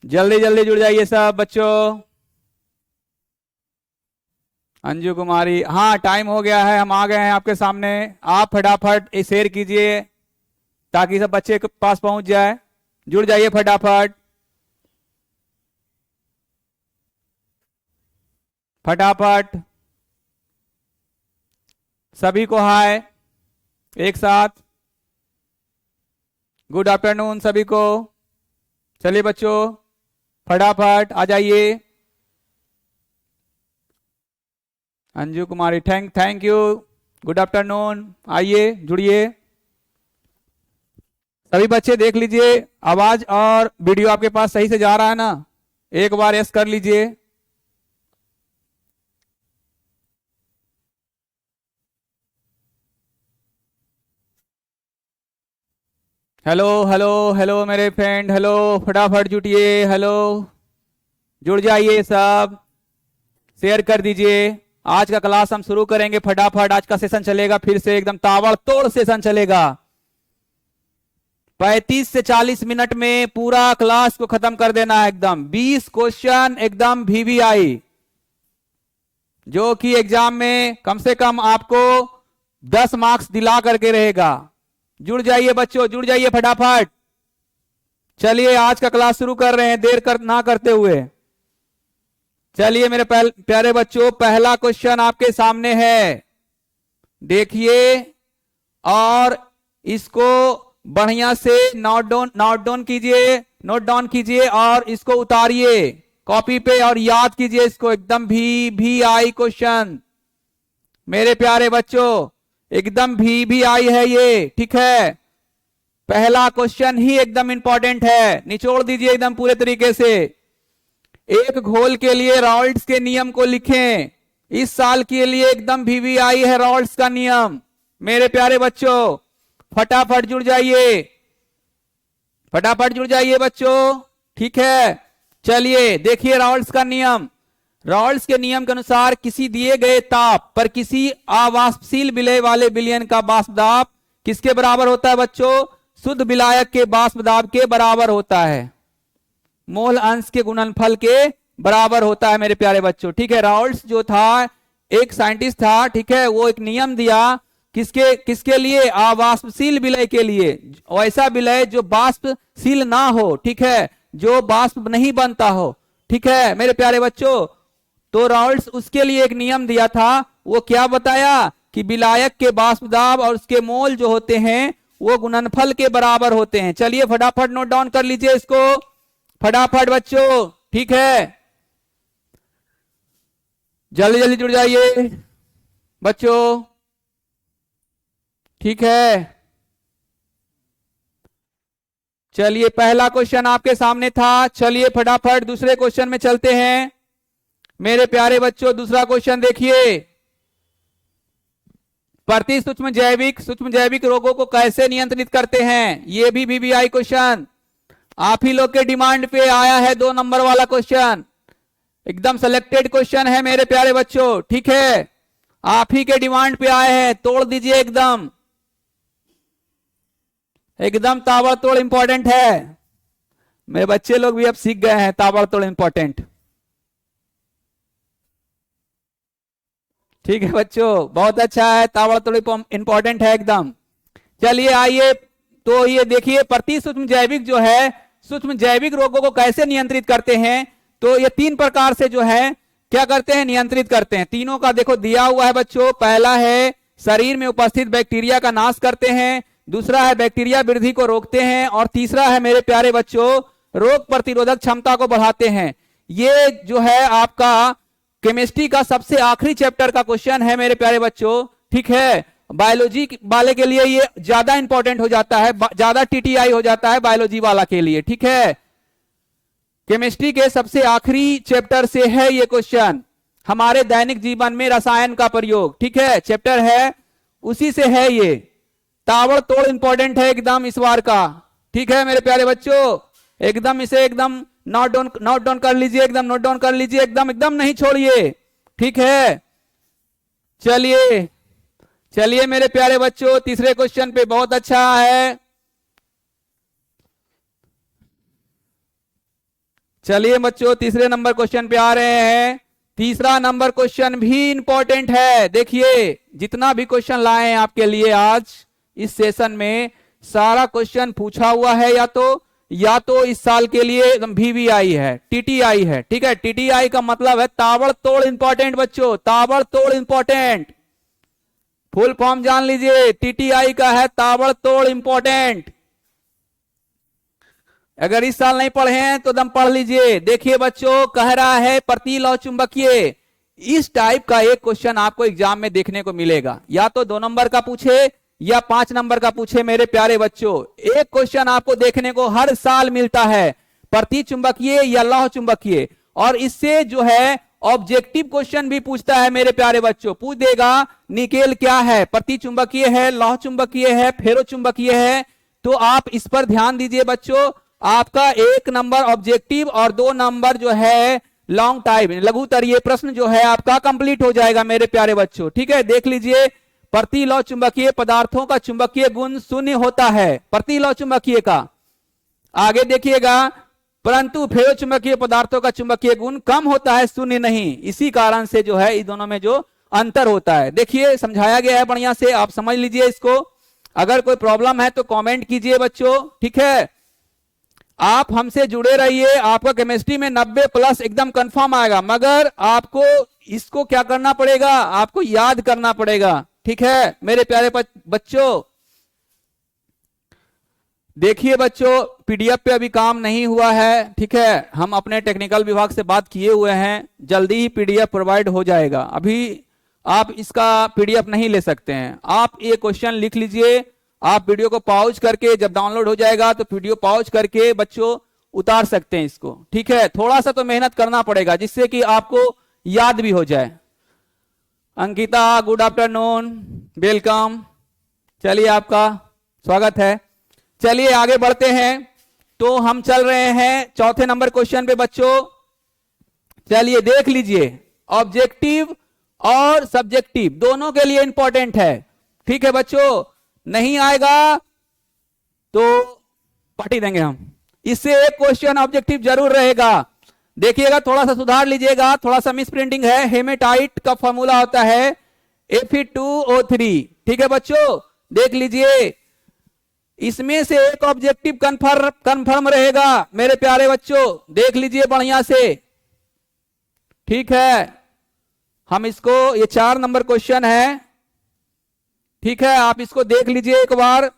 जल्दी जल्दी जुड़ जाइए सब बच्चों। अंजू कुमारी, हाँ टाइम हो गया है, हम आ गए हैं आपके सामने। आप फटाफट शेयर कीजिए ताकि सब बच्चे के पास पहुंच जाए। जुड़ जाइए फटाफट फटाफट। सभी को हाय एक साथ। गुड आफ्टरनून सभी को। चलिए बच्चों फटाफट आ जाइए। अंजू कुमारी, थैंक यू। गुड आफ्टरनून, आइए जुड़िए। सभी बच्चे देख लीजिए, आवाज और वीडियो आपके पास सही से जा रहा है ना? एक बार यस कर लीजिए। हेलो हेलो हेलो मेरे फ्रेंड, हेलो फटाफट जुटिए, हेलो जुड़ जाइए सब, शेयर कर दीजिए। आज का क्लास हम शुरू करेंगे फटाफट। आज का सेशन चलेगा फिर से एकदम ताबड़तोड़ सेशन चलेगा। 35 से 40 मिनट में पूरा क्लास को खत्म कर देना है एकदम। 20 क्वेश्चन एकदम वीवीआई, जो कि एग्जाम में कम से कम आपको 10 मार्क्स दिला करके रहेगा। जुड़ जाइए बच्चों, जुड़ जाइए फटाफट। चलिए आज का क्लास शुरू कर रहे हैं देर ना करते हुए। चलिए मेरे प्यारे बच्चों, पहला क्वेश्चन आपके सामने है, देखिए और इसको बढ़िया से नोट डाउन कीजिए और इसको उतारिए कॉपी पे और याद कीजिए इसको एकदम। भी आई क्वेश्चन मेरे प्यारे बच्चों, एकदम भी आई है ये, ठीक है। पहला क्वेश्चन ही एकदम इंपॉर्टेंट है, निचोड़ दीजिए एकदम पूरे तरीके से। एक घोल के लिए राल्ड्स के नियम को लिखें। इस साल के लिए एकदम वीवीआई है राल्ड्स का नियम। मेरे प्यारे बच्चों फटाफट जुड़ जाइए, फटाफट जुड़ जाइए बच्चों, ठीक है। चलिए देखिए राल्ड्स का नियम। राल्ड्स के नियम के अनुसार किसी दिए गए ताप पर किसी अवाष्पशील विलय वाले विलयन का वाष्प दाब किसके बराबर होता है बच्चों? शुद्ध विलायक के वाष्प दाब के बराबर होता है, मोल अंश के गुणनफल के बराबर होता है मेरे प्यारे बच्चों, ठीक है। राल्ड्स जो था एक साइंटिस्ट था, ठीक है, वो एक नियम दिया किसके किसके लिए? अवाष्पशील विलय के लिए, ऐसा विलय जो वाष्पशील ना हो, ठीक है, जो वाष्प नहीं बनता हो, ठीक है मेरे प्यारे बच्चों। तो राल्ड्स उसके लिए एक नियम दिया था, वो क्या बताया कि विलायक के वाष्प दाब और उसके मोल जो होते हैं वो गुणनफल के बराबर होते हैं। चलिए फटाफट नोट डाउन कर लीजिए इसको फटाफट बच्चों, ठीक है। जल्दी जल्दी जुड़ जाइए बच्चों, ठीक है। चलिए पहला क्वेश्चन आपके सामने था। चलिए फटाफट दूसरे क्वेश्चन में चलते हैं मेरे प्यारे बच्चों। दूसरा क्वेश्चन देखिए, प्रति सूक्ष्म जैविक रोगों को कैसे नियंत्रित करते हैं? ये भी वीवीआई क्वेश्चन आप ही लोग के डिमांड पे आया है। 2 नंबर वाला क्वेश्चन एकदम सिलेक्टेड क्वेश्चन है मेरे प्यारे बच्चों, ठीक है, आप ही के डिमांड पे आए हैं। तोड़ दीजिए एकदम, एकदम ताबड़तोड़ इंपॉर्टेंट है। मेरे बच्चे लोग भी अब सीख गए हैं ताबड़तोड़ इंपॉर्टेंट, ठीक है बच्चों, बहुत अच्छा है, ताबड़तोड़ इंपॉर्टेंट है एकदम। चलिए आइए, तो ये देखिए प्रति सूक्ष्म जैविक जो है, सूक्ष्म जैविक रोगों को कैसे नियंत्रित करते हैं? तो ये 3 प्रकार से जो है क्या करते हैं, नियंत्रित करते हैं। तीनों का देखो दिया हुआ है बच्चों। पहला है शरीर में उपस्थित बैक्टीरिया का नाश करते हैं, दूसरा है बैक्टीरिया वृद्धि को रोकते हैं, और तीसरा है मेरे प्यारे बच्चों रोग प्रतिरोधक क्षमता को बढ़ाते हैं। ये जो है आपका केमिस्ट्री का सबसे आखिरी चैप्टर का क्वेश्चन है मेरे प्यारे बच्चों, ठीक है। बायोलॉजी वाले के लिए ये ज्यादा इंपॉर्टेंट हो जाता है, ज्यादा टीटीआई हो जाता है बायोलॉजी वाला के लिए, ठीक है। केमिस्ट्री के सबसे आखिरी चैप्टर से है ये क्वेश्चन, हमारे दैनिक जीवन में रसायन का प्रयोग, ठीक है, चैप्टर है उसी से है ये। ताबड़तोड़ इंपॉर्टेंट है एकदम इस बार का, ठीक है मेरे प्यारे बच्चों। एकदम इसे एकदम नोट डाउन कर लीजिए, एकदम नोट डाउन कर लीजिए, एकदम एकदम नहीं छोड़िए, ठीक है। चलिए चलिए मेरे प्यारे बच्चों, तीसरे क्वेश्चन पे बहुत अच्छा है। चलिए बच्चों तीसरे नंबर क्वेश्चन पे आ रहे हैं। तीसरा नंबर क्वेश्चन भी इंपॉर्टेंट है। देखिए जितना भी क्वेश्चन लाए हैं आपके लिए आज इस सेशन में, सारा क्वेश्चन पूछा हुआ है या तो इस साल के लिए एकदम VVI है, TTI है। ठीक है, TTI का मतलब है ताबड़तोड़ इंपॉर्टेंट बच्चों, ताबड़तोड़ इंपॉर्टेंट। फुल फॉर्म जान लीजिए, TTI का है ताबड़तोड़ इंपॉर्टेंट। अगर इस साल नहीं पढ़े हैं तो दम पढ़ लीजिए। देखिए बच्चों, कह रहा है प्रतिलौह चुंबकीय, इस टाइप का एक क्वेश्चन आपको एग्जाम में देखने को मिलेगा, या तो 2 नंबर का पूछे या 5 नंबर का पूछे। मेरे प्यारे बच्चों, एक क्वेश्चन आपको देखने को हर साल मिलता है, प्रति चुंबकीय या लौह चुंबकीय, और इससे जो है ऑब्जेक्टिव क्वेश्चन भी पूछता है। मेरे प्यारे बच्चों, पूछ देगा निकेल क्या है, प्रति चुंबकीय है, लौह चुंबकीय है, फेरो चुंबकीय है। तो आप इस पर ध्यान दीजिए बच्चों, आपका 1 नंबर ऑब्जेक्टिव और 2 नंबर जो है लॉन्ग टाइप लघुत्तरीय प्रश्न जो है आपका कंप्लीट हो जाएगा मेरे प्यारे बच्चों। ठीक है, देख लीजिए, प्रतिलौह चुंबकीय पदार्थों का चुंबकीय गुण 0 होता है, प्रतिलौह चुंबकीय का। आगे देखिएगा, परंतु फेरो चुंबकीय पदार्थों का चुंबकीय गुण कम होता है, 0 नहीं। इसी कारण से जो है इन दोनों में जो अंतर होता है, देखिए समझाया गया है बढ़िया से, आप समझ लीजिए इसको। अगर कोई प्रॉब्लम है तो कमेंट कीजिए बच्चों। ठीक है, आप हमसे जुड़े रहिए, आपका केमिस्ट्री में 90+ एकदम कंफर्म आएगा, मगर आपको इसको क्या करना पड़ेगा, आपको याद करना पड़ेगा। ठीक है मेरे प्यारे बच्चों, देखिए बच्चों, PDF पे अभी काम नहीं हुआ है। ठीक है, हम अपने टेक्निकल विभाग से बात किए हुए हैं, जल्दी ही PDF प्रोवाइड हो जाएगा। अभी आप इसका PDF नहीं ले सकते हैं। आप ये क्वेश्चन लिख लीजिए, आप वीडियो को पॉज करके, जब डाउनलोड हो जाएगा तो वीडियो पॉज करके बच्चों उतार सकते हैं इसको। ठीक है, थोड़ा सा तो मेहनत करना पड़ेगा जिससे कि आपको याद भी हो जाए। Ankita, good afternoon, welcome. चलिए आपका स्वागत है। चलिए आगे बढ़ते हैं। तो हम चल रहे हैं चौथे नंबर क्वेश्चन पे बच्चों। चलिए देख लीजिए, ऑब्जेक्टिव और सब्जेक्टिव दोनों के लिए इंपॉर्टेंट है। ठीक है बच्चों, नहीं आएगा तो पार्टी देंगे हम। इससे एक क्वेश्चन ऑब्जेक्टिव जरूर रहेगा। देखिएगा, थोड़ा सा सुधार लीजिएगा, थोड़ा सा मिस प्रिंटिंग है। हेमेटाइट का फॉर्मूला होता है Fe2O3। ठीक है बच्चों, देख लीजिए, इसमें से एक ऑब्जेक्टिव कंफर्म रहेगा मेरे प्यारे बच्चों, देख लीजिए बढ़िया से। ठीक है, हम इसको, ये 4 नंबर क्वेश्चन है। ठीक है, आप इसको देख लीजिए एक बार।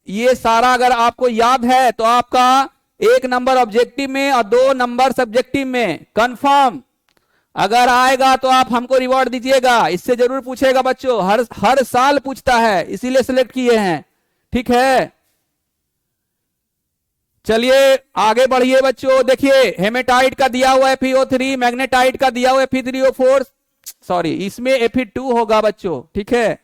ये सारा अगर आपको याद है तो आपका 1 नंबर ऑब्जेक्टिव में और 2 नंबर सब्जेक्टिव में कंफर्म। अगर आएगा तो आप हमको रिवॉर्ड दीजिएगा, इससे जरूर पूछेगा बच्चों, हर साल पूछता है, इसीलिए सिलेक्ट किए हैं। ठीक है, चलिए आगे बढ़िए बच्चों। देखिए, हेमेटाइट का दिया हुआ है FeO3, मैग्नेटाइट का दिया हुआ है Fe3O4, सॉरी इसमें Fe2 होगा बच्चों। ठीक है,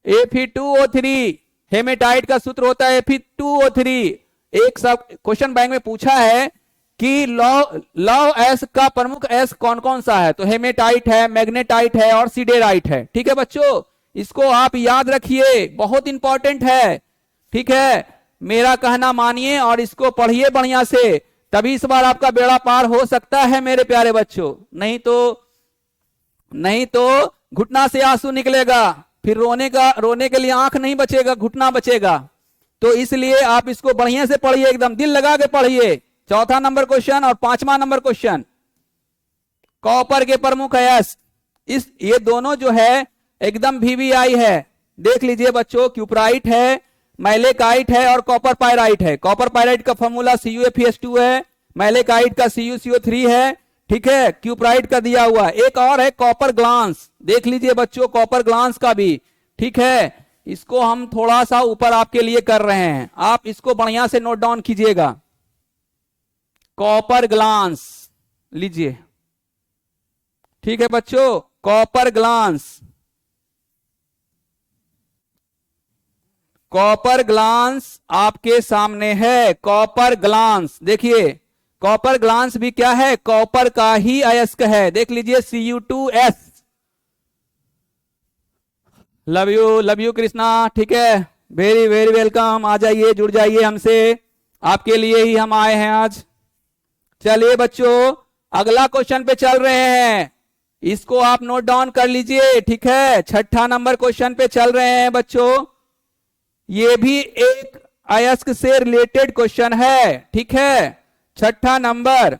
Fe2O3, हेमेटाइट का सूत्र होता है Fe2O3। एक सब क्वेश्चन बैंक में पूछा है कि लौह एस का प्रमुख एस कौन कौन सा है, तो हेमेटाइट है, मैग्नेटाइट है और सिडेराइट है। ठीक है बच्चों, इसको आप याद रखिए, बहुत इंपॉर्टेंट है। ठीक है, मेरा कहना मानिए और इसको पढ़िए बढ़िया से, तभी इस बार आपका बेड़ा पार हो सकता है मेरे प्यारे बच्चों। नहीं तो घुटना से आंसू निकलेगा, फिर रोने के लिए आंख नहीं बचेगा, घुटना बचेगा। तो इसलिए आप इसको बढ़िया से पढ़िए, एकदम दिल लगा के पढ़िए। चौथा नंबर क्वेश्चन और 5वां नंबर क्वेश्चन, कॉपर के प्रमुख अयस्क, ये दोनों जो है एकदम VVI है। देख लीजिए बच्चों, क्यूपराइट है, मैलेकाइट है और कॉपर पायराइट है। कॉपर पायराइट का फॉर्मूला CuFeS2 है, मैलेकाइट का CuCO3 है। ठीक है, क्यूपराइट का दिया हुआ, एक और है कॉपर ग्लांस। देख लीजिए बच्चों, कॉपर ग्लांस का भी। ठीक है, इसको हम थोड़ा सा ऊपर आपके लिए कर रहे हैं, आप इसको बढ़िया से नोट डाउन कीजिएगा। कॉपर ग्लांस लीजिए। ठीक है बच्चों, कॉपर ग्लांस, कॉपर ग्लांस आपके सामने है। कॉपर ग्लांस, देखिए कॉपर ग्लांस भी क्या है, कॉपर का ही अयस्क है। देख लीजिए Cu2S। Love you Krishna. ठीक है, वेरी वेरी वेलकम। आ जाइए, जुड़ जाइए हमसे, आपके लिए ही हम आए हैं आज। चलिए बच्चों अगला क्वेश्चन पे चल रहे हैं, इसको आप नोट डाउन कर लीजिए, ठीक है। छठा नंबर क्वेश्चन पे चल रहे हैं बच्चों, ये भी एक अयस्क से रिलेटेड क्वेश्चन है, ठीक है। छठा नंबर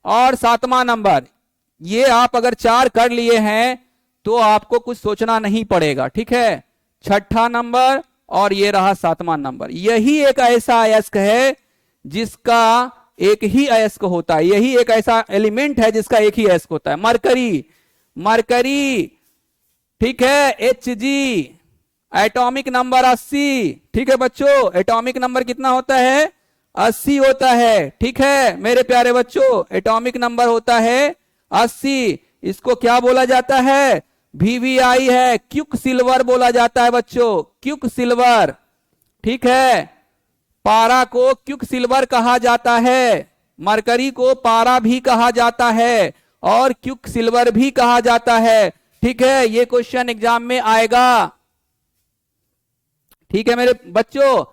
और सातवां नंबर, ये आप अगर 4 कर लिए हैं तो आपको कुछ सोचना नहीं पड़ेगा, ठीक है। छठा नंबर और ये रहा सातवां नंबर, यही एक ऐसा अयस्क है जिसका एक ही अयस्क होता है, यही एक ऐसा एलिमेंट है जिसका एक ही अयस्क होता है, मरकरी। मरकरी, ठीक है, Hg, एटॉमिक नंबर 80, ठीक है बच्चों। एटॉमिक नंबर कितना होता है? 80 होता है, ठीक है मेरे प्यारे बच्चों। एटॉमिक नंबर होता है 80, इसको क्या बोला जाता है? VVI है, क्विक सिल्वर बोला जाता है बच्चों, क्विक सिल्वर, ठीक है। पारा को क्विक सिल्वर कहा जाता है, मरकरी को पारा भी कहा जाता है और क्विक सिल्वर भी कहा जाता है, ठीक है। ये क्वेश्चन एग्जाम में आएगा, ठीक है मेरे बच्चों।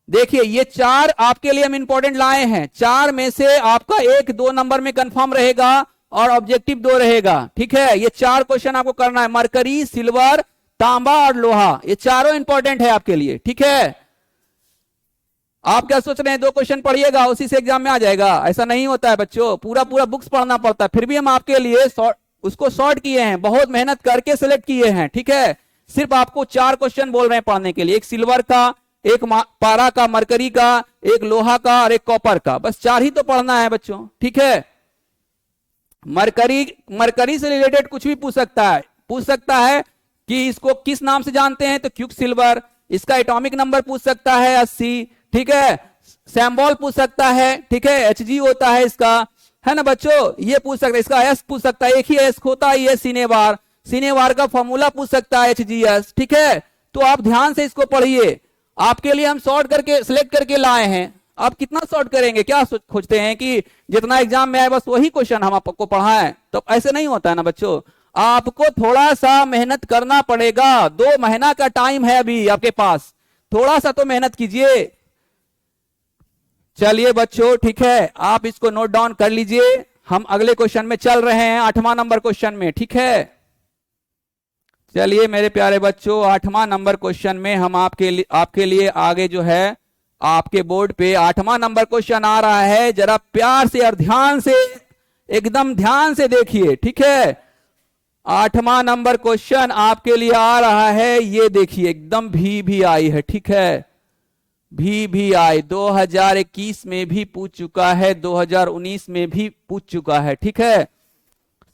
देखिए ये 4 आपके लिए हम इंपॉर्टेंट लाए हैं, 4 में से आपका 1-2 नंबर में कंफर्म रहेगा और ऑब्जेक्टिव 2 रहेगा, ठीक है। ये 4 क्वेश्चन आपको करना है, मरकरी, सिल्वर, तांबा और लोहा, ये चारों इंपॉर्टेंट है आपके लिए, ठीक है। आप क्या सोच रहे हैं 2 क्वेश्चन पढ़िएगा उसी से एग्जाम में आ जाएगा? ऐसा नहीं होता है बच्चों, पूरा पूरा बुक्स पढ़ना पड़ता है। फिर भी हम आपके लिए उसको शॉर्ट किए हैं, बहुत मेहनत करके सिलेक्ट किए हैं, ठीक है। सिर्फ आपको 4 क्वेश्चन बोल रहे हैं पढ़ने के लिए, एक सिल्वर का, एक पारा का, मरकरी का, एक लोहा का और एक कॉपर का, बस 4 ही तो पढ़ना है बच्चों, ठीक है। मरकरी से रिलेटेड कुछ भी पूछ सकता है कि इसको किस नाम से जानते हैं, तो क्विक सिल्वर। इसका एटॉमिक नंबर पूछ सकता है 80, ठीक है। सैम्बॉल पूछ सकता है, ठीक है, Hg होता है इसका, है ना बच्चों। ये पूछ सकता है, इसका अयस्क पूछ सकता है, एक ही अयस्क होता है ये सिनेवार, सिनेवार का फॉर्मूला पूछ सकता है HgS, ठीक है। तो आप ध्यान से इसको पढ़िए, आपके लिए हम शॉर्ट करके सिलेक्ट करके लाए हैं। आप कितना शॉर्ट करेंगे, क्या खोजते हैं कि जितना एग्जाम में आए बस वही क्वेश्चन हम आपको पढ़ाएं? तो ऐसे नहीं होता है ना बच्चों, आपको थोड़ा सा मेहनत करना पड़ेगा। 2 महीना का टाइम है अभी आपके पास, थोड़ा सा तो मेहनत कीजिए। चलिए बच्चों ठीक है, आप इसको नोट डाउन कर लीजिए। हम अगले क्वेश्चन में चल रहे हैं, 8वां नंबर क्वेश्चन में, ठीक है। चलिए मेरे प्यारे बच्चों, 8वां नंबर क्वेश्चन में हम आपके लिए आगे जो है आपके बोर्ड पे 8वां नंबर क्वेश्चन आ रहा है। जरा प्यार से और ध्यान से, एकदम ध्यान से देखिए, ठीक है। 8वां नंबर क्वेश्चन आपके लिए आ रहा है, ये देखिए एकदम VVI है, ठीक है। VVI 2021 में भी पूछ चुका है, 2019 में भी पूछ चुका है, ठीक है।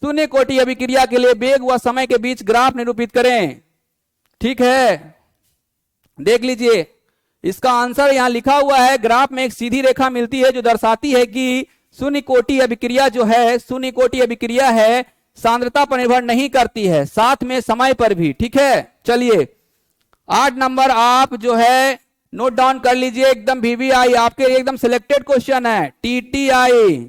शून्य कोटि अभिक्रिया के लिए वेग व समय के बीच ग्राफ निरूपित करें, ठीक है। देख लीजिए इसका आंसर यहां लिखा हुआ है। ग्राफ में एक सीधी रेखा मिलती है जो दर्शाती है कि शून्य कोटि अभिक्रिया जो है, शून्य कोटि अभिक्रिया है, सांद्रता पर निर्भर नहीं करती है, साथ में समय पर भी, ठीक है। चलिए 8 नंबर आप जो है नोट डाउन कर लीजिए, एकदम VVI आपके लिए एकदम सिलेक्टेड क्वेश्चन है। TTI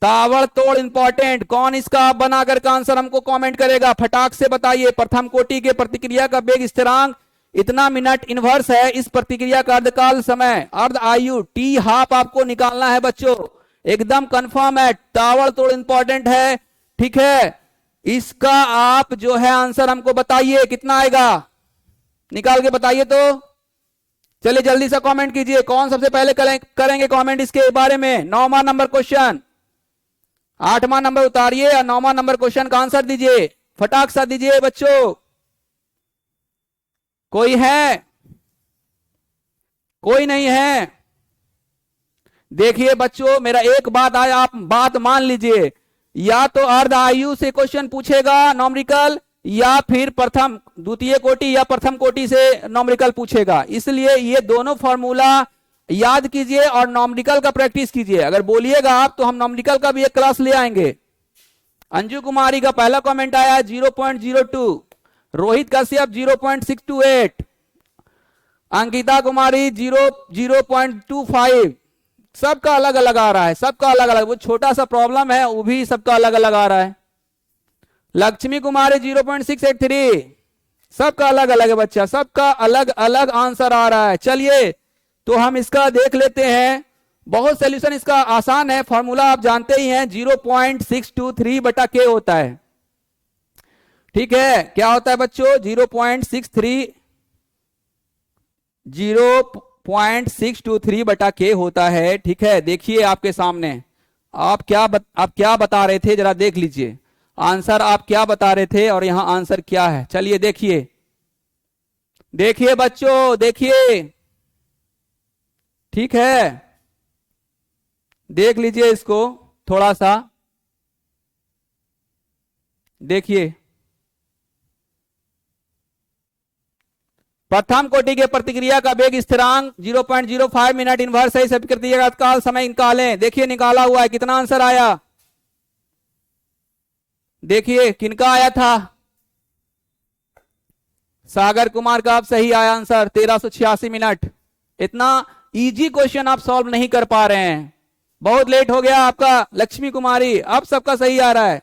ताबड़तोड़ इंपॉर्टेंट, कौन इसका बनाकर का आंसर हमको कमेंट करेगा, फटाक से बताइए। प्रथम कोटि के प्रतिक्रिया का वेग स्थिरांक इतना मिनट इनवर्स है, इस प्रतिक्रिया का अर्धकाल समय, अर्ध आयु T हाफ आपको निकालना है बच्चों, एकदम कंफर्म है, ताबड़तोड़ इंपॉर्टेंट है, ठीक है। इसका आप जो है आंसर हमको बताइए कितना आएगा, निकाल के बताइए तो। चलिए जल्दी से कमेंट कीजिए, कौन सबसे पहले करेंगे कमेंट इसके बारे में। 9वां नंबर क्वेश्चन, 8वां नंबर उतारिए और 9वां नंबर क्वेश्चन का आंसर दीजिए, फटाक सा दीजिए बच्चों। कोई है? कोई नहीं है? देखिए बच्चों मेरा एक बात आया, आप बात मान लीजिए, या तो अर्ध आयु से क्वेश्चन पूछेगा नॉमरिकल, या फिर प्रथम द्वितीय कोटि या प्रथम कोटि से नॉमरिकल पूछेगा। इसलिए ये दोनों फॉर्मूला याद कीजिए और नॉमरिकल का प्रैक्टिस कीजिए। अगर बोलिएगा आप तो हम नॉमरिकल का भी एक क्लास ले आएंगे। अंजू कुमारी का पहला कमेंट आया 0.02, रोहित कश्यप 0.628, अंकिता कुमारी 0.25, सबका अलग अलग आ रहा है, सबका अलग अलग, वो छोटा सा प्रॉब्लम है वो भी सबका अलग अलग आ रहा है। लक्ष्मी कुमारी 0.683, सबका अलग अलग है बच्चा, सबका अलग अलग आंसर आ रहा है। चलिए तो हम इसका देख लेते हैं बहुत सोल्यूशन इसका आसान है, फॉर्मूला आप जानते ही हैं, 0.623 बटा के होता है। ठीक है, क्या होता है बच्चों? 0.623 बटा के होता है। ठीक है, देखिए आपके सामने, आप क्या बता रहे थे, जरा देख लीजिए आंसर, आप क्या बता रहे थे और यहां आंसर क्या है। चलिए देखिए, देखिए बच्चों, देखिए, ठीक है, देख लीजिए इसको थोड़ा सा, देखिए प्रथम कोटि के प्रतिक्रिया का वेग स्थिरांक 0.05 मिनट इनवर्स है, इस प्रतिक्रिया का तत्काल समय निकालें। देखिए निकाला हुआ है, कितना आंसर आया, देखिए किनका आया था, सागर कुमार का। आप सही आया आंसर 1386 मिनट। इतना इजी क्वेश्चन आप सॉल्व नहीं कर पा रहे हैं, बहुत लेट हो गया आपका लक्ष्मी कुमारी, अब सबका सही आ रहा है,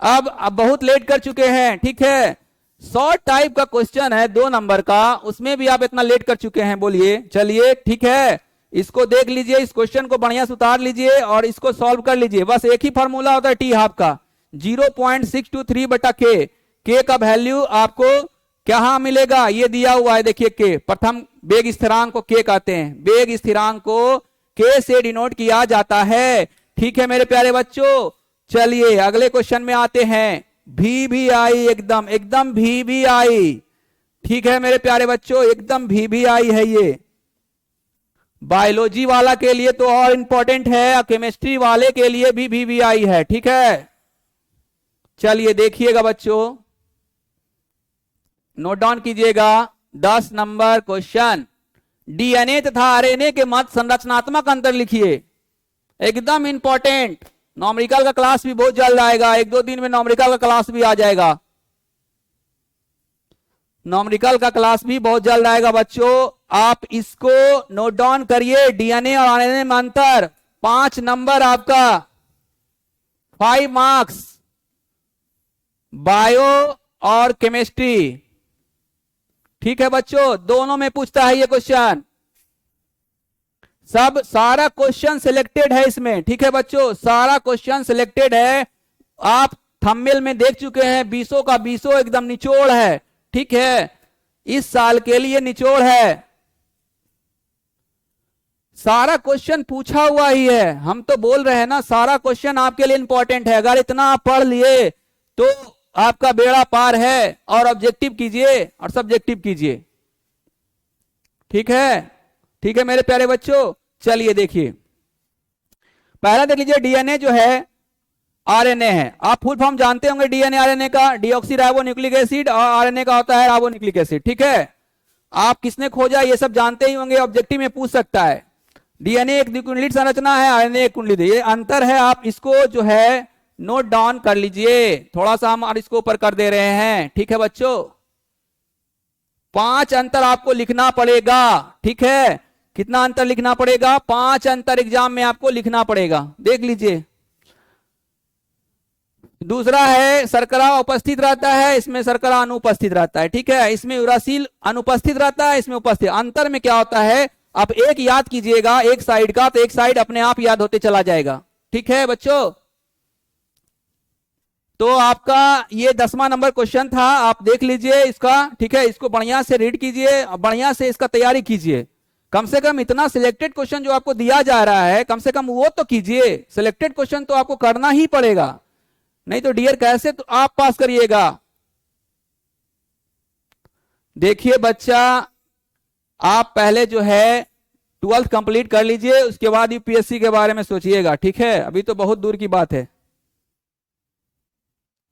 अब बहुत लेट कर चुके हैं। ठीक है, शॉर्ट टाइप का क्वेश्चन है 2 नंबर का, उसमें भी आप इतना लेट कर चुके हैं, बोलिए। चलिए ठीक है, इसको देख लीजिए, इस क्वेश्चन को बढ़िया से उतार लीजिए और इसको सॉल्व कर लीजिए। बस एक ही फॉर्मूला होता है टी हाफ का, 0.623 बटा के का वैल्यू आपको क्या मिलेगा, ये दिया हुआ है, देखिए के, प्रथम वेग स्थिरांक को के कहते हैं, वेग स्थिरांक को के से डिनोट किया जाता है। ठीक है मेरे प्यारे बच्चों, चलिए अगले क्वेश्चन में आते हैं। भी आई, एकदम एकदम भी आई। ठीक है मेरे प्यारे बच्चों, एकदम भी आई है ये। बायोलॉजी वाला के लिए तो और इंपॉर्टेंट है, केमिस्ट्री वाले के लिए भी आई है। ठीक है, चलिए देखिएगा बच्चों, नोट डाउन कीजिएगा। 10 नंबर क्वेश्चन, डीएनए तथा आरएनए के मध्य संरचनात्मक अंतर लिखिए, एकदम इंपॉर्टेंट। नॉमरिकल का क्लास भी बहुत जल्द आएगा, 1-2 दिन में नॉमरिकल का क्लास भी आ जाएगा, नॉमरिकल का क्लास भी बहुत जल्द आएगा बच्चों, आप इसको नोट डाउन करिए। डीएनए और आरएनए में अंतर, 5 नंबर आपका, 5 मार्क्स, बायो और केमिस्ट्री। ठीक है बच्चों, दोनों में पूछता है ये क्वेश्चन, सब सारा क्वेश्चन सिलेक्टेड है इसमें। ठीक है बच्चों, सारा क्वेश्चन सिलेक्टेड है, आप थंबनेल में देख चुके हैं, 20 का 20 एकदम निचोड़ है। ठीक है, इस साल के लिए निचोड़ है, सारा क्वेश्चन पूछा हुआ ही है। हम तो बोल रहे हैं ना, सारा क्वेश्चन आपके लिए इंपॉर्टेंट है, अगर इतना आप पढ़ लिए तो आपका बेड़ा पार है। और ऑब्जेक्टिव कीजिए और सब्जेक्टिव कीजिए। ठीक है, ठीक है मेरे प्यारे बच्चों, चलिए देखिए, पहला देख लीजिए, डीएनए जो है आरएनए है, आप फुल फॉर्म जानते होंगे डीएनए आरएनए का, डीऑक्सी राइबो न्यूक्लिक एसिड, और आरएनए का होता है राइबो न्यूक्लिक एसिड। ठीक है, आप किसने खोजा ये सब जानते ही होंगे, ऑब्जेक्टिव में पूछ सकता है। डीएनए एक द्विकुंडलित संरचना है, आरएनए एक कुंडलित, ये अंतर है, आप इसको जो है नोट डाउन कर लीजिए। थोड़ा सा हम इसको ऊपर कर दे रहे हैं। ठीक है बच्चों, 5 अंतर आपको लिखना पड़ेगा। ठीक है, कितना अंतर लिखना पड़ेगा, 5 अंतर एग्जाम में आपको लिखना पड़ेगा, देख लीजिए। दूसरा है शर्करा उपस्थित रहता है, इसमें शर्करा अनुपस्थित रहता है। ठीक है, इसमें यूरासिल अनुपस्थित रहता है, इसमें उपस्थित। अंतर में क्या होता है, आप एक याद कीजिएगा एक साइड का, तो एक साइड अपने आप याद होते चला जाएगा। ठीक है बच्चों, तो आपका ये 10वां नंबर क्वेश्चन था, आप देख लीजिए इसका। ठीक है, इसको बढ़िया से रीड कीजिए, बढ़िया से इसका तैयारी कीजिए। कम से कम इतना सिलेक्टेड क्वेश्चन जो आपको दिया जा रहा है, कम से कम वो तो कीजिए, सिलेक्टेड क्वेश्चन तो आपको करना ही पड़ेगा, नहीं तो डियर कैसे तो आप पास करिएगा। देखिए बच्चा, आप पहले जो है 12th कंप्लीट कर लीजिए, उसके बाद यूपीएससी के बारे में सोचिएगा। ठीक है, अभी तो बहुत दूर की बात है।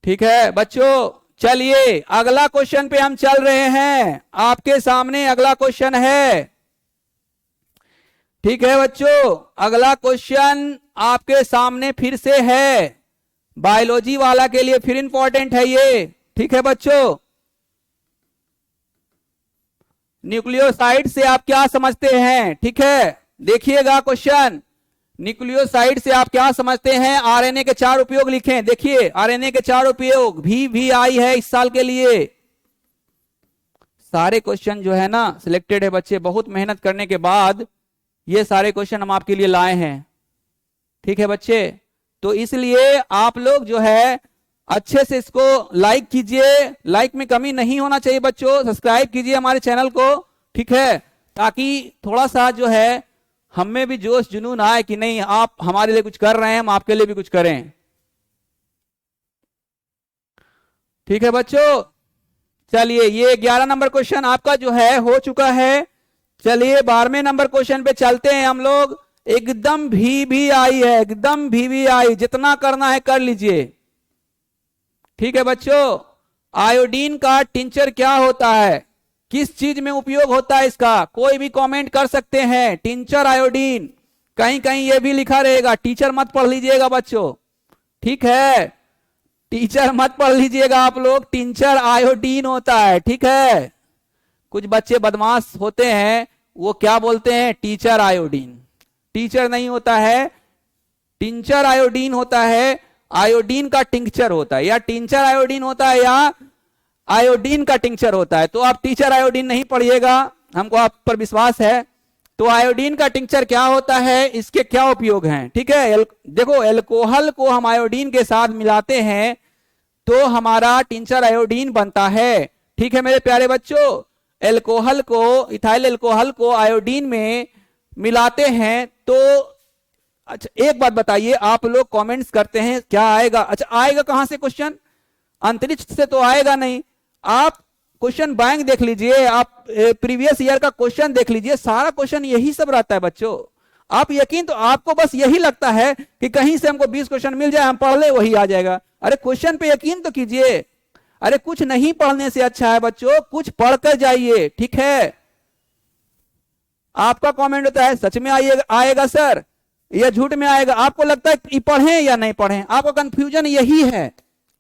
ठीक है बच्चों, चलिए अगला क्वेश्चन पे हम चल रहे हैं, आपके सामने अगला क्वेश्चन है। ठीक है बच्चों, अगला क्वेश्चन आपके सामने फिर से है, बायोलॉजी वाला के लिए फिर इंपॉर्टेंट है ये। ठीक है बच्चों, न्यूक्लियोसाइड से आप क्या समझते हैं। ठीक है, देखिएगा क्वेश्चन, न्यूक्लियोसाइड से आप क्या समझते हैं। आरएनए के 4 उपयोग लिखें, देखिए आरएनए के 4 उपयोग, भी आई है इस साल के लिए। सारे क्वेश्चन जो है ना सिलेक्टेड है बच्चे, बहुत मेहनत करने के बाद ये सारे क्वेश्चन हम आपके लिए लाए हैं। ठीक है बच्चे, तो इसलिए आप लोग जो है अच्छे से इसको लाइक कीजिए, लाइक में कमी नहीं होना चाहिए बच्चों, सब्सक्राइब कीजिए हमारे चैनल को, ठीक है, ताकि थोड़ा सा जो है हम में भी जोश जुनून आए कि नहीं आप हमारे लिए कुछ कर रहे हैं, हम आपके लिए भी कुछ करें। ठीक है बच्चों, चलिए ये 11 नंबर क्वेश्चन आपका जो है हो चुका है। चलिए 12वें नंबर क्वेश्चन पे चलते हैं हम लोग। एकदम भी आई है, एकदम भी आई, जितना करना है कर लीजिए। ठीक है बच्चों, आयोडीन का टिंचर क्या होता है, किस चीज में उपयोग होता है इसका, कोई भी कमेंट कर सकते हैं। टिंचर आयोडीन, कहीं कहीं ये भी लिखा रहेगा, टीचर मत पढ़ लीजिएगा बच्चों, ठीक है, टीचर मत पढ़ लीजिएगा आप लोग, टिंचर आयोडीन होता है। ठीक है, कुछ बच्चे बदमाश होते हैं, वो क्या बोलते हैं, टीचर आयोडीन, टीचर नहीं होता है, टिंचर आयोडीन होता है, आयोडीन का टिंचर होता है, या टिंचर आयोडीन होता है या आयोडीन का टिंचर होता है। तो आप टीचर आयोडीन नहीं पढ़िएगा, हमको आप पर विश्वास है। तो आयोडीन का टिंचर क्या होता है, इसके क्या उपयोग हैं। ठीक है, देखो एल्कोहल को हम आयोडीन के साथ मिलाते हैं तो हमारा टिंचर आयोडीन बनता है। ठीक है मेरे प्यारे बच्चों, एल्कोहल को, इथाइल एल्कोहल को आयोडीन में मिलाते हैं तो अच्छा एक बात बताइए, आप लोग कमेंट्स करते हैं क्या आएगा, अच्छा आएगा कहां से क्वेश्चन, अंतरिक्ष से तो आएगा नहीं। आप क्वेश्चन बैंक देख लीजिए, आप प्रीवियस ईयर का क्वेश्चन देख लीजिए, सारा क्वेश्चन यही सब रहता है बच्चों। आप यकीन, तो आपको बस यही लगता है कि कहीं से हमको 20 क्वेश्चन मिल जाए, हम पढ़ ले वही आ जाएगा। अरे क्वेश्चन पे यकीन तो कीजिए। अरे कुछ नहीं पढ़ने से अच्छा है बच्चों, कुछ पढ़कर जाइए। ठीक है, आपका कमेंट होता है सच में आएगा सर या झूठ में आएगा, आपको लगता है पढ़ें या नहीं पढ़ें, आपका कंफ्यूजन यही है।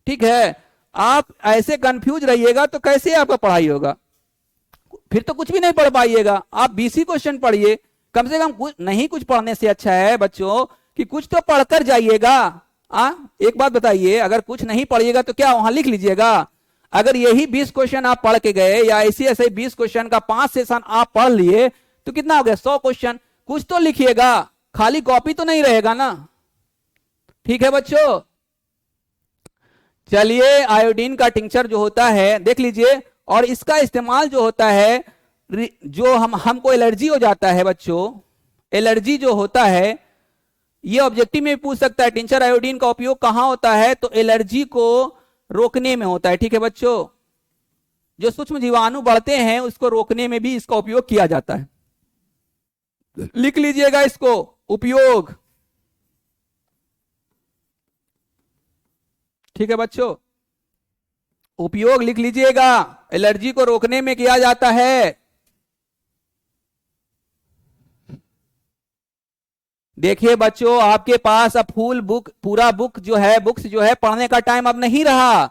ठीक है, आप ऐसे कंफ्यूज रहिएगा तो कैसे आपका पढ़ाई होगा, फिर तो कुछ भी नहीं पढ़ पाइएगा। आप 20 क्वेश्चन पढ़िए, कम से कम कुछ पढ़ने से अच्छा है बच्चों कि कुछ तो पढ़कर जाइएगा। एक बात बताइए, अगर कुछ नहीं पढ़िएगा तो क्या वहां लिख लीजिएगा। अगर यही 20 क्वेश्चन आप पढ़ के गए या ऐसे 20 क्वेश्चन का 5 सेशन आप पढ़ लिए तो कितना हो गया, 100 क्वेश्चन। कुछ तो लिखिएगा, खाली कॉपी तो नहीं रहेगा ना। ठीक है बच्चों, चलिए आयोडीन का टिंचर जो होता है देख लीजिए, और इसका इस्तेमाल जो होता है, जो हमको एलर्जी हो जाता है बच्चों, एलर्जी जो होता है, ये ऑब्जेक्टिव में पूछ सकता है टिंचर आयोडीन का उपयोग कहां होता है, तो एलर्जी को रोकने में होता है। ठीक है बच्चों, जो सूक्ष्म जीवाणु बढ़ते हैं उसको रोकने में भी इसका उपयोग किया जाता है। लिख लीजिएगा इसको, उपयोग। ठीक है बच्चों, उपयोग लिख लीजिएगा, एलर्जी को रोकने में किया जाता है। देखिए बच्चों, आपके पास अब फुल बुक, पूरा बुक जो है, बुक्स जो है पढ़ने का टाइम अब नहीं रहा।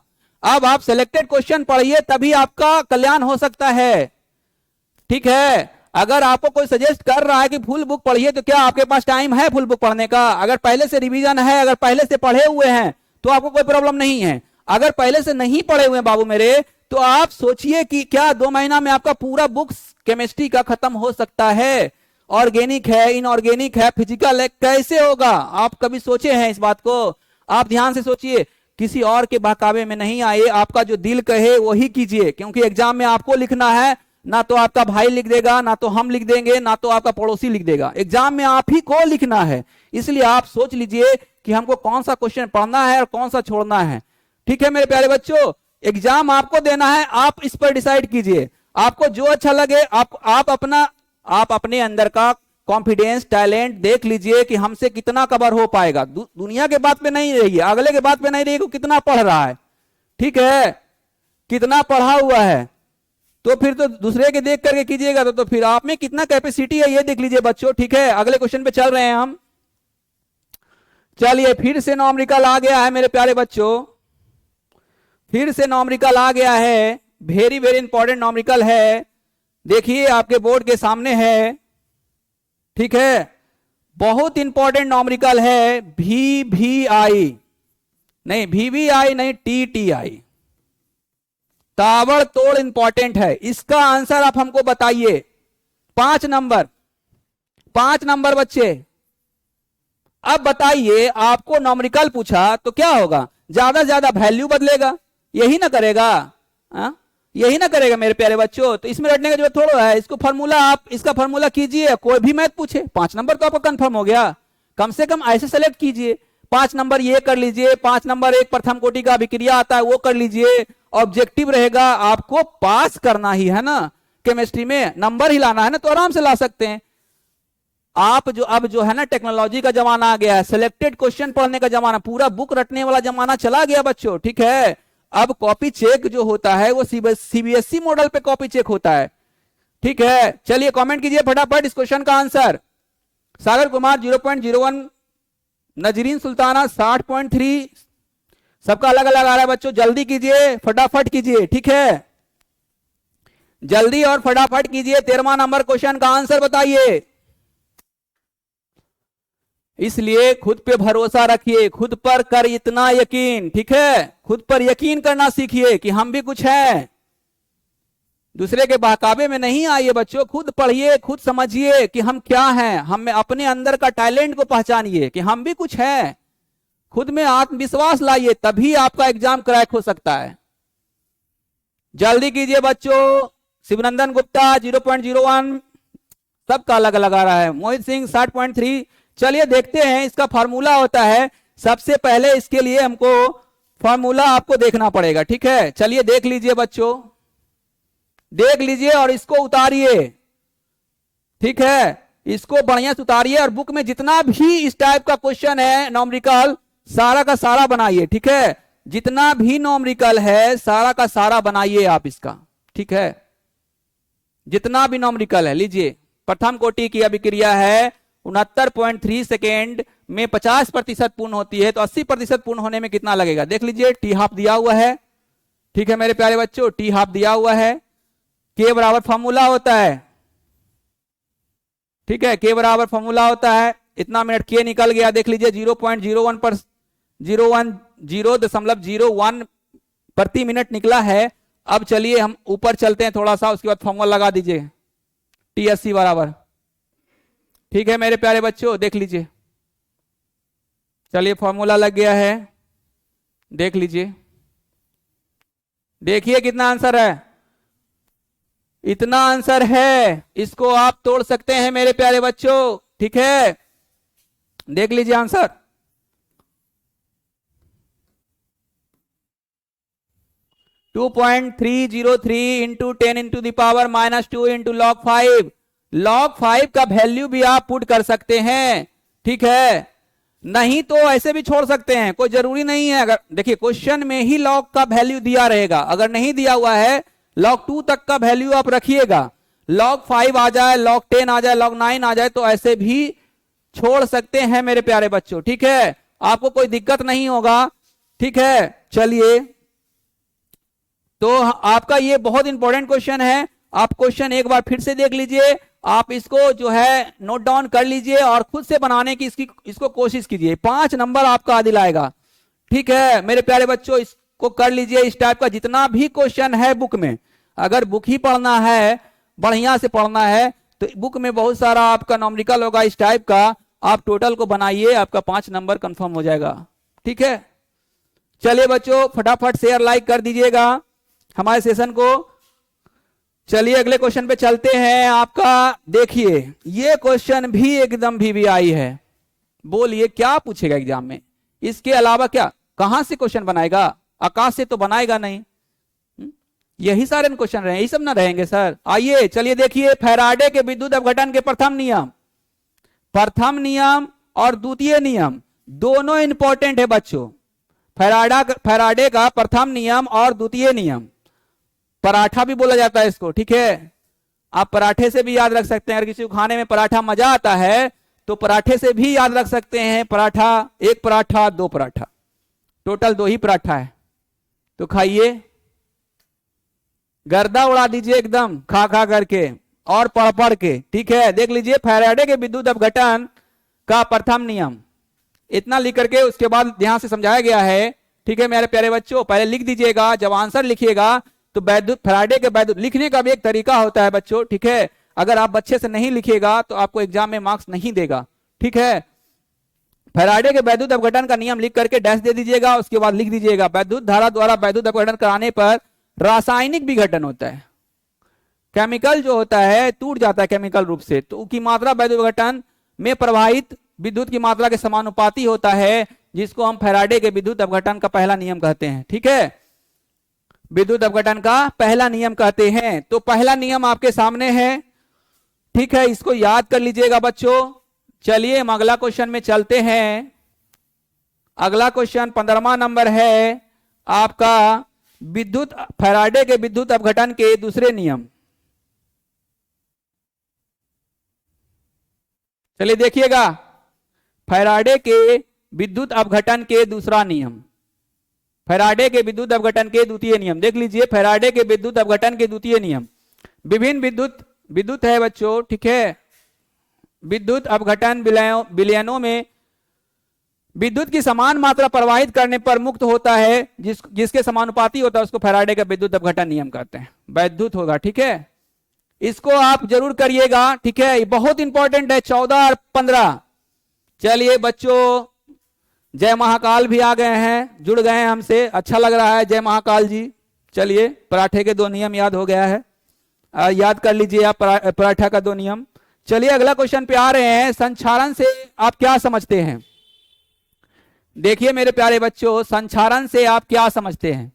अब आप सिलेक्टेड क्वेश्चन पढ़िए, तभी आपका कल्याण हो सकता है। ठीक है, अगर आपको कोई सजेस्ट कर रहा है कि फुल बुक पढ़िए, तो क्या आपके पास टाइम है फुल बुक पढ़ने का। अगर पहले से रिवीजन है, अगर पहले से पढ़े हुए हैं तो आपको कोई प्रॉब्लम नहीं है। अगर पहले से नहीं पढ़े हुए बाबू मेरे, तो आप सोचिए कि क्या 2 महीना में आपका पूरा बुक्स केमिस्ट्री का खत्म हो सकता है। ऑर्गेनिक है, इनऑर्गेनिक है, फिजिकल है, कैसे होगा। आप कभी सोचे हैं इस बात को, आप ध्यान से सोचिए, किसी और के बहकावे में नहीं आइए, आपका जो दिल कहे वही कीजिए, क्योंकि एग्जाम में आपको लिखना है, ना तो आपका भाई लिख देगा, ना तो हम लिख देंगे, ना तो आपका पड़ोसी लिख देगा, एग्जाम में आप ही को लिखना है। इसलिए आप सोच लीजिए कि हमको कौन सा क्वेश्चन पढ़ना है और कौन सा छोड़ना है। ठीक है मेरे प्यारे बच्चों, एग्जाम आपको देना है, आप इस पर डिसाइड कीजिए, आपको जो अच्छा लगे। आप अपने अंदर का कॉन्फिडेंस, टैलेंट देख लीजिए कि हमसे कितना कवर हो पाएगा। दुनिया के बात पे नहीं रहिए, अगले के बात पे नहीं रहिए, कितना पढ़ रहा है, ठीक है, कितना पढ़ा हुआ है, तो फिर तो दूसरे के देख करके कीजिएगा तो फिर आप में कितना कैपेसिटी है ये देख लीजिए बच्चों। ठीक है, अगले क्वेश्चन पे चल रहे हैं हम। चलिए, फिर से नॉमरिकल आ गया है मेरे प्यारे बच्चों, फिर से नॉमरिकल आ गया है, वेरी वेरी इंपॉर्टेंट नॉमरिकल है। देखिए आपके बोर्ड के सामने है, ठीक है, बहुत इंपॉर्टेंट नॉमरिकल है, VVI नहीं, VVI नहीं, TTI, ताबड़तोड़ इंपॉर्टेंट है। इसका आंसर आप हमको बताइए, 5 नंबर, 5 नंबर बच्चे। अब बताइए, आपको नॉमरिकल पूछा तो क्या होगा, ज्यादा से ज्यादा वैल्यू बदलेगा, यही ना करेगा? यही ना करेगा मेरे प्यारे बच्चों। तो इसमें रटने का जो थोड़ा है, इसको फार्मूला, आप इसका फार्मूला कीजिए, कोई भी मैथ पूछे 5 नंबर तो आपका कंफर्म हो गया। कम से कम ऐसे सेलेक्ट कीजिए, 5 नंबर ये कर लीजिए, 5 नंबर एक प्रथम कोटि का अभिक्रिया आता है वो कर लीजिए, ऑब्जेक्टिव रहेगा, आपको पास करना ही है ना, केमिस्ट्री में नंबर ही लाना है ना, तो आराम से ला सकते हैं आप। जो अब जो है ना टेक्नोलॉजी का जमाना आ गया है, सिलेक्टेड क्वेश्चन पढ़ने का जमाना, पूरा बुक रटने वाला जमाना चला गया बच्चों, ठीक है। अब कॉपी चेक जो होता है वो सीबीएसई मॉडल पे कॉपी चेक होता है, ठीक है। चलिए कमेंट कीजिए फटाफट इस क्वेश्चन का आंसर। सागर कुमार 0.01, नजरीन सुल्ताना 60.3, सबका अलग अलग आ रहा है बच्चों, जल्दी कीजिए, फटाफट कीजिए, ठीक है, जल्दी और फटाफट कीजिए। 13वां नंबर क्वेश्चन का आंसर बताइए। इसलिए खुद पे भरोसा रखिए, खुद पर कर इतना यकीन, ठीक है, खुद पर यकीन करना सीखिए कि हम भी कुछ हैं, दूसरे के बहकावे में नहीं आइए बच्चों। खुद पढ़िए, खुद समझिए कि हम क्या हैं, हम अपने अंदर का टैलेंट को पहचानिए कि हम भी कुछ हैं, खुद में आत्मविश्वास लाइए, तभी आपका एग्जाम क्रैक हो सकता है। जल्दी कीजिए बच्चों। शिवनंदन गुप्ता 0.01, सबका अलग अलग आ रहा है। मोहित सिंह 60.3। चलिए देखते हैं, इसका फार्मूला होता है, सबसे पहले इसके लिए हमको फार्मूला आपको देखना पड़ेगा, ठीक है। चलिए देख लीजिए बच्चों, देख लीजिए और इसको उतारिए, ठीक है, इसको बढ़िया से उतारिए और बुक में जितना भी इस टाइप का क्वेश्चन है नॉमरिकल, सारा का सारा बनाइए, ठीक है। जितना भी नॉमरिकल है सारा का सारा बनाइए आप इसका, ठीक है, जितना भी नॉमरिकल है। लीजिए, प्रथम कोटि की अभिक्रिया है, 69.3 सेकेंड में 50% पूर्ण होती है, तो 80% पूर्ण होने में कितना लगेगा देख लीजिए। टी हाफ दिया हुआ है, ठीक है मेरे प्यारे बच्चों, टी हाफ दिया हुआ है। के बराबर फॉर्मूला होता है, ठीक है, के बराबर फॉर्मूला होता है, इतना मिनट के निकल गया, देख लीजिए 0.01 पर 0.01 प्रति मिनट निकला है। अब चलिए हम ऊपर चलते हैं थोड़ा सा, उसके बाद फॉर्मूला लगा दीजिए, टी 80 बराबर, ठीक है मेरे प्यारे बच्चों, देख लीजिए। चलिए फॉर्मूला लग गया है, देख लीजिए, देखिए कितना आंसर है, इतना आंसर है, इसको आप तोड़ सकते हैं मेरे प्यारे बच्चों, ठीक है, देख लीजिए answer. (2.303 into 10 into the power -2 into log 5। log 5 का वैल्यू भी आप पुट कर सकते हैं, ठीक है, नहीं तो ऐसे भी छोड़ सकते हैं, कोई जरूरी नहीं है। अगर देखिए क्वेश्चन में ही log का वैल्यू दिया रहेगा, अगर नहीं दिया हुआ है log 2 तक का वैल्यू आप रखिएगा, log 5 आ जाए, log 10 आ जाए, log 9 आ जाए, तो ऐसे भी छोड़ सकते हैं मेरे प्यारे बच्चों, ठीक है, आपको कोई दिक्कत नहीं होगा, ठीक है। चलिए, तो आपका ये बहुत इंपॉर्टेंट क्वेश्चन है, आप क्वेश्चन एक बार फिर से देख लीजिए, आप इसको जो है नोट डाउन कर लीजिए और खुद से बनाने की इसको कोशिश कीजिए, 5 नंबर आपका आदिल आएगा, ठीक है मेरे प्यारे बच्चों, इसको कर लीजिए। इस टाइप का जितना भी क्वेश्चन है बुक में, अगर बुक ही पढ़ना है, बढ़िया से पढ़ना है, तो बुक में बहुत सारा आपका नॉमरिकल होगा इस टाइप का, आप टोटल को बनाइए, आपका 5 नंबर कंफर्म हो जाएगा, ठीक है। चलिए बच्चों फटाफट शेयर लाइक कर दीजिएगा हमारे सेशन को। चलिए अगले क्वेश्चन पे चलते हैं। आपका देखिए ये क्वेश्चन भी एकदम VVI है, बोलिए क्या पूछेगा एग्जाम में, इसके अलावा क्या कहां से क्वेश्चन बनाएगा, आकाश से तो बनाएगा नहीं, यही सारे क्वेश्चन रहे, यही सब ना रहेंगे सर। आइए चलिए देखिए, फैराडे के विद्युत अपघटन के प्रथम नियम और द्वितीय नियम दोनों इंपॉर्टेंट है बच्चों। फैराडे का प्रथम नियम और द्वितीय नियम, पराठा भी बोला जाता है इसको, ठीक है, आप पराठे से भी याद रख सकते हैं, अगर किसी को खाने में पराठा मजा आता है तो पराठे से भी याद रख सकते हैं, पराठा, एक पराठा, 2 पराठा, टोटल 2 ही पराठा है, तो खाइए, गर्दा उड़ा दीजिए एकदम खा खा करके और पढ़ पढ़ के, ठीक है। देख लीजिए फैराडे के विद्युत अपघटन का प्रथम नियम, इतना लिख करके उसके बाद ध्यान से समझाया गया है, ठीक है मेरे प्यारे बच्चों। पहले लिख दीजिएगा, जब आंसर लिखिएगा तो फैराडे के वैद्युत लिखने का भी एक तरीका होता है बच्चों, ठीक है। अगर आप बच्चे से नहीं लिखिएगा तो आपको एग्जाम में मार्क्स नहीं देगा, ठीक है। फैराडे के वैद्युत अपघटन का नियम लिख करके डैश दे दीजिएगा, उसके बाद लिख दीजिएगा वैद्युत धारा द्वारा वैद्युत अपघटन कराने पर रासायनिक विघटन होता है, केमिकल जो होता है टूट जाता है केमिकल रूप से, तो की मात्रा वैद्युत अपघटन में प्रवाहित विद्युत की मात्रा के समानुपाती होता है, जिसको हम फैराडे के विद्युत अपघटन का पहला नियम कहते हैं, ठीक है। विद्युत अपघटन का पहला नियम कहते हैं। तो पहला नियम आपके सामने है, ठीक है, इसको याद कर लीजिएगा बच्चों। चलिए हम अगला क्वेश्चन में चलते हैं। अगला क्वेश्चन 15वां नंबर है आपका विद्युत फैराडे के विद्युत अपघटन के दूसरे नियम। चलिए देखिएगा, फैराडे के विद्युत अपघटन के दूसरा नियम, फैराडे के विद्युत अपघटन के द्वितीय नियम देख लीजिए। फैराडे के विद्युत अपघटन के द्वितीय नियम, विभिन्न विद्युत है बच्चों, ठीक है। विद्युत अपघटन विलयनों में विद्युत की समान मात्रा प्रवाहित करने पर मुक्त होता है, जिसके समानुपाती होता है उसको फैराडे का विद्युत अपघटन नियम कहते हैं, वैद्युत होगा, ठीक है। इसको आप जरूर करिएगा, ठीक है, ये बहुत इंपॉर्टेंट है। 14 और 15। चलिए बच्चों, जय महाकाल भी आ गए हैं, जुड़ गए हैं हमसे, अच्छा लग रहा है, जय महाकाल जी। चलिए पराठे के 2 नियम याद हो गया है, याद कर लीजिए आप पराठा का 2 नियम। चलिए अगला क्वेश्चन पे आ रहे हैं। संचारण से आप क्या समझते हैं? देखिए मेरे प्यारे बच्चों, संचारण से आप क्या समझते हैं,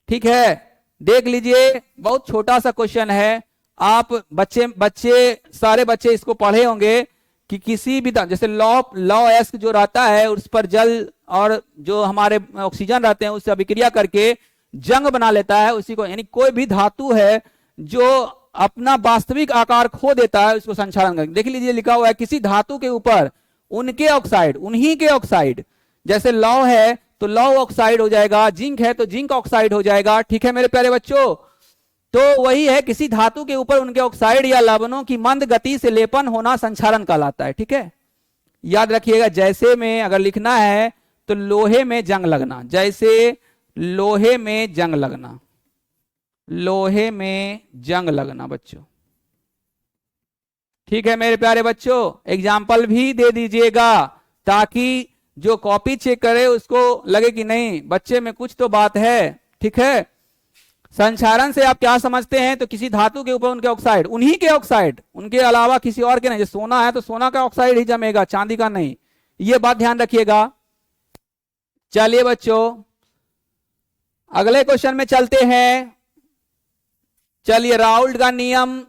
ठीक है, देख लीजिए, बहुत छोटा सा क्वेश्चन है। आप बच्चे सारे बच्चे इसको पढ़े होंगे कि किसी भी जैसे लॉ एस्क जो रहता है उस पर जल और जो हमारे ऑक्सीजन रहते हैं उससे अभिक्रिया करके जंग बना लेता है उसी को, यानी कोई भी धातु है जो अपना वास्तविक आकार खो देता है उसको संचारण करके। देख लीजिए लिखा हुआ है किसी धातु के ऊपर उनके ऑक्साइड, उन्हीं के ऑक्साइड, जैसे लौ है तो लौ ऑक्साइड हो जाएगा, जिंक है तो जिंक ऑक्साइड हो जाएगा, ठीक है मेरे प्यारे बच्चों। तो वही है, किसी धातु के ऊपर उनके ऑक्साइड या लवणों की मंद गति से लेपन होना संचारण कहलाता है, ठीक है। याद रखिएगा, जैसे में अगर लिखना है तो लोहे में जंग लगना, जैसे लोहे में जंग लगना, लोहे में जंग लगना बच्चों, ठीक है मेरे प्यारे बच्चों। एग्जाम्पल भी दे दीजिएगा ताकि जो कॉपी चेक करे उसको लगे कि नहीं बच्चे में कुछ तो बात है, ठीक है। संचारण से आप क्या समझते हैं? तो किसी धातु के ऊपर उनके ऑक्साइड, उन्हीं के ऑक्साइड, उनके अलावा किसी और के नहीं। जैसे सोना है तो सोना का ऑक्साइड ही जमेगा, चांदी का नहीं, ये बात ध्यान रखिएगा। चलिए बच्चों अगले क्वेश्चन में चलते हैं। चलिए राउल्ट का नियम,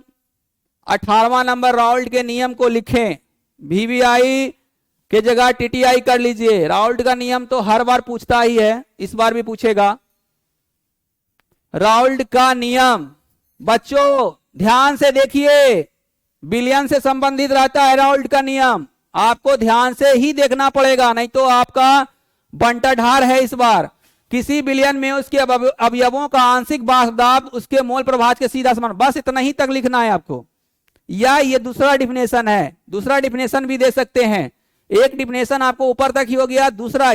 18वां नंबर राउल्ट के नियम को लिखें, वीवीआई के जगह टीटीआई कर लीजिए। राउल्ट का नियम तो हर बार पूछता ही है, इस बार भी पूछेगा। राउल्ट का नियम बच्चों ध्यान से देखिए, विलयन से संबंधित रहता है राउल्ट का नियम, आपको ध्यान से ही देखना पड़ेगा, नहीं तो आपका बंटाढार है इस बार। किसी विलयन में उसके अवयवों का आंशिक बाष्प दाब उसके मोल प्रभाज के सीधा समान, बस इतना ही तक लिखना है आपको। या ये दूसरा डिफिनेशन है, दूसरा डिफिनेशन भी दे सकते हैं। एक डिफिनेशन आपको ऊपर तक ही हो गया, दूसरा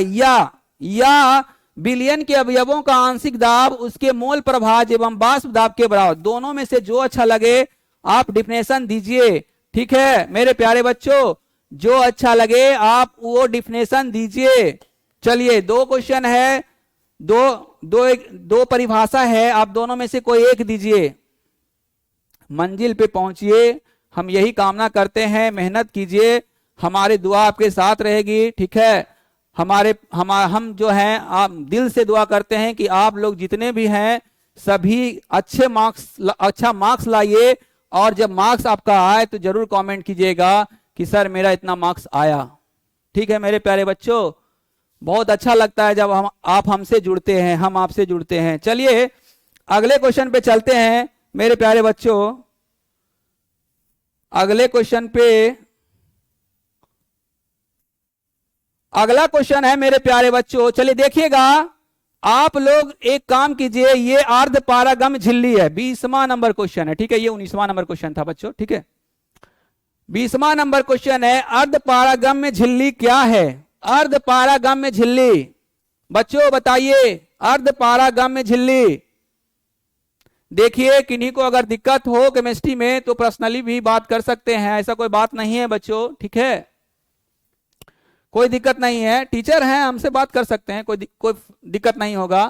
या विलयन के अवयवों का आंशिक दाब उसके मोल प्रभाज एवं बाष्प दाब के बराबर, दोनों में से जो अच्छा लगे आप डिफिनेशन दीजिए, ठीक है मेरे प्यारे बच्चों, जो अच्छा लगे आप वो डिफिनेशन दीजिए। चलिए 2 क्वेश्चन है, दो परिभाषा है, आप दोनों में से कोई एक दीजिए। मंजिल पे पहुंचिए, हम यही कामना करते हैं, मेहनत कीजिए, हमारी दुआ आपके साथ रहेगी, ठीक है। हम जो हैं आप दिल से दुआ करते हैं कि आप लोग जितने भी हैं सभी अच्छा मार्क्स लाइए, और जब मार्क्स आपका आए तो जरूर कमेंट कीजिएगा कि सर मेरा इतना मार्क्स आया, ठीक है मेरे प्यारे बच्चों। बहुत अच्छा लगता है जब आप हमसे जुड़ते हैं, हम आपसे जुड़ते हैं। चलिए अगले क्वेश्चन पे चलते हैं मेरे प्यारे बच्चों। अगले क्वेश्चन पे, अगला क्वेश्चन है मेरे प्यारे बच्चों, चलिए देखिएगा, आप लोग एक काम कीजिए, ये अर्ध पारागम झिल्ली है, 20वां नंबर क्वेश्चन है, ठीक है, ये 19वां नंबर क्वेश्चन था बच्चों, ठीक है। 20वां नंबर क्वेश्चन है, अर्ध पारागम में झिल्ली क्या है? अर्ध पारागम में झिल्ली, बच्चों बताइए, अर्ध पारागम में झिल्ली देखिए किन्हीं को अगर दिक्कत हो केमिस्ट्री में तो पर्सनली भी बात कर सकते हैं, ऐसा कोई बात नहीं है बच्चों, ठीक है, कोई दिक्कत नहीं है, टीचर हैं हमसे बात कर सकते हैं, कोई दिक्कत नहीं होगा।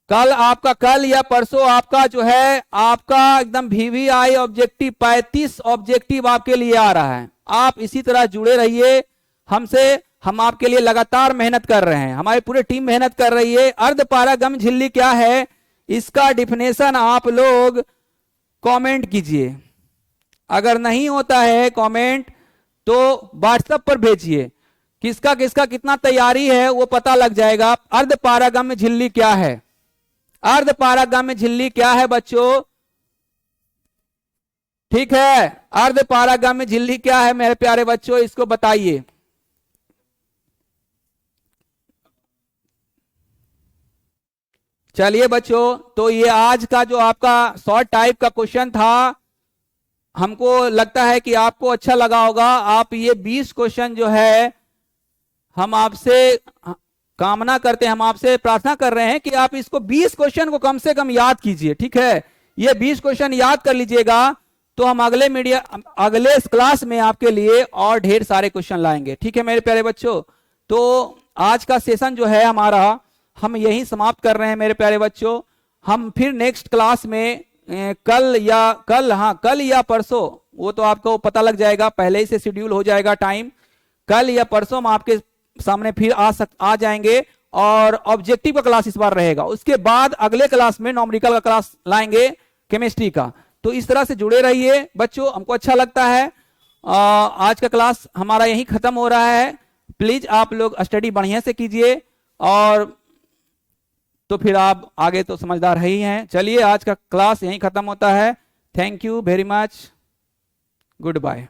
कल या परसों आपका जो है आपका एकदम VVI ऑब्जेक्टिव 35 ऑब्जेक्टिव आपके लिए आ रहा है। आप इसी तरह जुड़े रहिए हमसे, हम आपके लिए लगातार मेहनत कर रहे हैं, हमारी पूरी टीम मेहनत कर रही है। अर्धपारागम झिल्ली क्या है, इसका डिफिनेशन आप लोग कमेंट कीजिए, अगर नहीं होता है कमेंट तो व्हाट्सएप पर भेजिए, किसका किसका कितना तैयारी है वो पता लग जाएगा। अर्धपारागम झिल्ली क्या है, अर्धपारागम झिल्ली क्या है बच्चों, ठीक है, अर्धपारागम झिल्ली क्या है मेरे प्यारे बच्चों, इसको बताइए। चलिए बच्चों, तो ये आज का जो आपका शॉर्ट टाइप का क्वेश्चन था, हमको लगता है कि आपको अच्छा लगा होगा। आप ये 20 क्वेश्चन जो है हम आपसे कामना करते हैं, हम आपसे प्रार्थना कर रहे हैं कि आप इसको 20 क्वेश्चन को कम से कम याद कीजिए, ठीक है, ये 20 क्वेश्चन याद कर लीजिएगा तो हम अगले क्लास में आपके लिए और ढेर सारे क्वेश्चन लाएंगे, ठीक है मेरे प्यारे बच्चों। तो आज का सेशन जो है हमारा हम यहीं समाप्त कर रहे हैं मेरे प्यारे बच्चों। हम फिर नेक्स्ट क्लास में कल या परसों, वो तो आपको पता लग जाएगा, पहले ही से शेड्यूल हो जाएगा टाइम, कल या परसों हम आपके सामने फिर आ जाएंगे और ऑब्जेक्टिव का क्लास इस बार रहेगा। उसके बाद अगले क्लास में न्यूमेरिकल का क्लास लाएंगे केमिस्ट्री का। तो इस तरह से जुड़े रहिए बच्चों, हमको अच्छा लगता है। आज का क्लास हमारा यहीं खत्म हो रहा है, प्लीज आप लोग स्टडी बढ़िया से कीजिए और तो फिर आप आगे तो समझदार ही हैं। चलिए आज का क्लास यहीं खत्म होता है। Thank you very much, good bye.